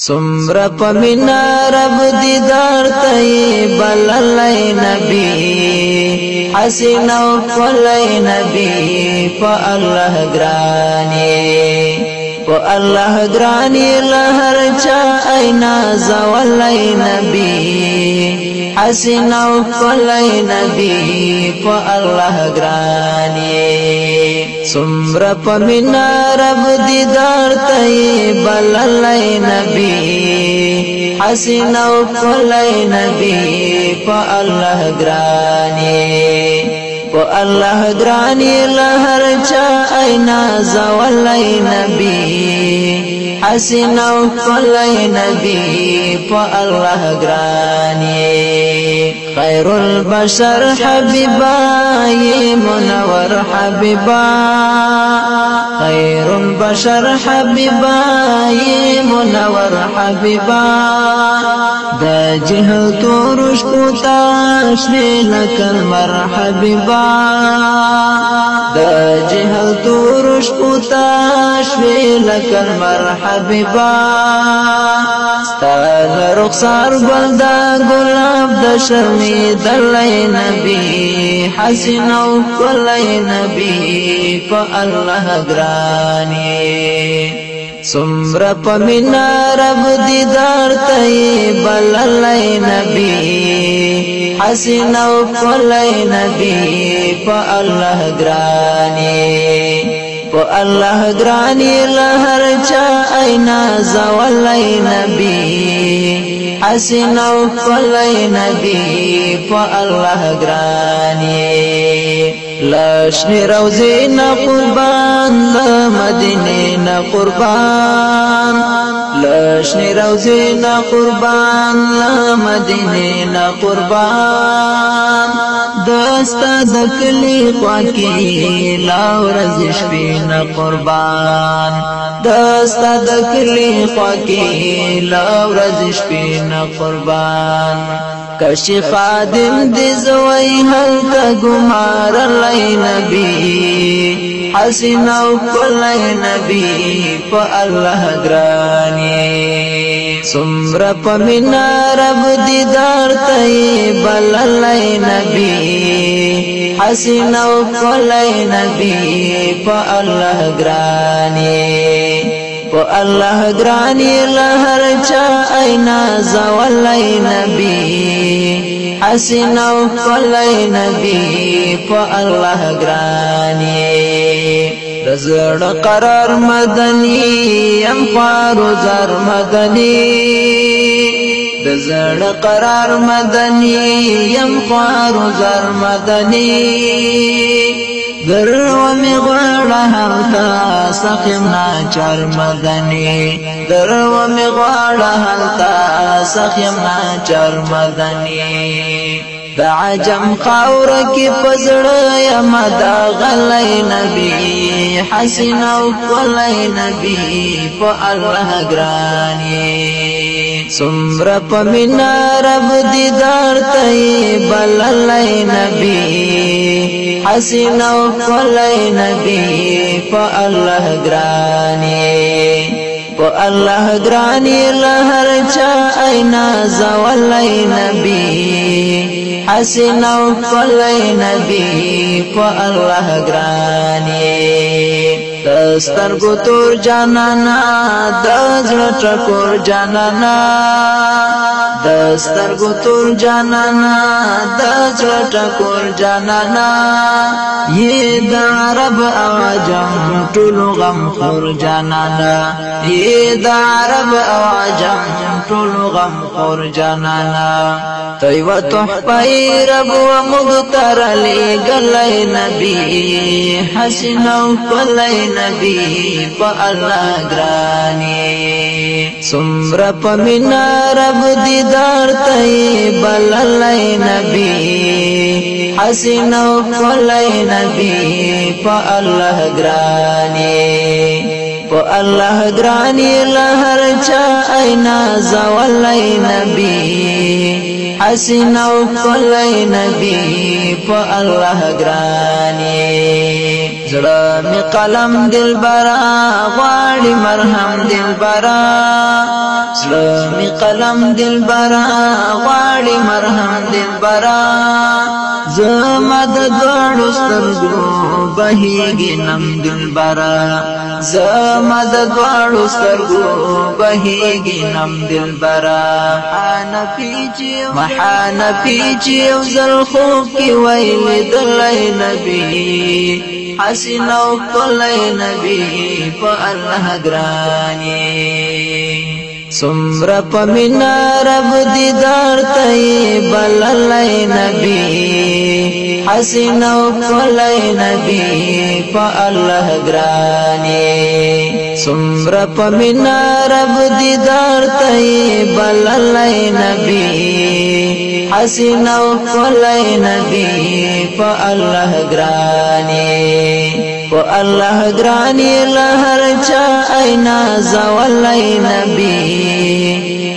سمر پمینا رب دیدار تی بللی نبی حسین و فلی نبی پا اللہ گرانی پا اللہ گرانی لہر چا اینا زولی نبی حسین و فلی نبی پا اللہ گرانی سمر پمینا رب دیدار تی بللی نبی حسین و فلی نبی پا اللہ گرانی پا اللہ گرانی لہر چا اینا زولی نبی حسین و فلی نبی پا اللہ گرانی خیر البشر حبیبا یہ منور حبیبا خیر البشر حبیبا یہ منور حبیبا دا جہل تو رشکو تاشنی لکل مر حبیبا دا جہل تو رشکو تاشنی لکل مر حبیبا ستاد رخصار بلدا گلاب دا شرمی دلی نبی حسین و فلی نبی پا اللہ گرانی سمر پمینا رب دیدار تی بللی نبی حسین و فلی نبی پا اللہ گرانی پا اللہ گرانی لہر چا اینا زولی نبی حسین و فلی نبی پا اللہ گرانی لاشنی روزی نا قربان لمدینی نا قربان لاشنی روزی نا قربان لمدینی نا قربان دستا دکلی خواکی لاورز شپین قربان دستا دکلی خواکی لاورز شپین قربان کشی خادم دی زوی حلتا گمار لی نبی حسین و فلی نبی پا اللہ گرانی سمر پمینا رب دیدار تی بللی نبی حسین و فلی نبی پا اللہ گرانی پا اللہ گرانی لہر چا اینا زولی نبی حسین و فلی نبی پا اللہ گرانی رزر قرار مدنی یم خوارو زر مدنی رزر قرار مدنی یم خوارو زر مدنی در و می غوڑا حلتا سخیم ناچر مدنی در و می غوڑا حلتا سخیم ناچر مدنی دا عجم خاور کی پزڑ یم دا غلی نبی حسین و فلی نبی پا اللہ گرانی سمر پمینا رب دیدار تی بللی نبی حسین و فلی نبی پا اللہ گرانی پا اللہ گرانی لہر چا اینا زولی نبی حسین و فلی نبی پا اللہ گرانی دسترگو تور جانانا دزر ٹکور جانانا دسترگو تور جانانا دزر ٹکور جانانا یہ دا عرب آجم طولو غم خور جانانا یہ دا عرب آجم طولو غم خور جانانا تیو تحفی رب و مغتر لی گلی نبی حسین و فلی نبی پا اللہ گرانی سمر پمینا رب دیدار تی بللی نبی حسین و فلی نبی پا اللہ گرانی پا اللہ گرانی لہر چا اینا زولی نبی حسین و فلی نبی پا اللہ گرانی زړه می قلم دل برا غواړي مرهم دل برا زلمی قلم دل برا غواړي مرهم دل برا زما د دوړو سترګو بهيږي نم دل برا زما د دوړو سترګو بهيږي نم دل برا محان پیچي او زل خوب کی ویل دلای نبی حسین او کلای نبی په الله ګرانی سمرا پمینا رب دیدار تئی بللای نبی حسین او کلای نبی په الله ګرانی سمرا پمینا رب دیدار تئی بللای نبی حسین او کلای نبی په الله ګرانی په الله ګرانی لهر چا اینا زولای نبی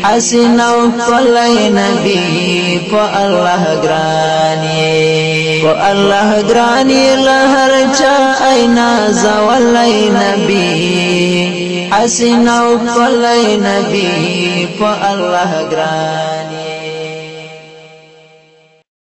حسین او کلای نبی په الله ګرانی په الله ګرانی لهر چا اینا زولای نبی حسین او کلای نبی په الله ګرانی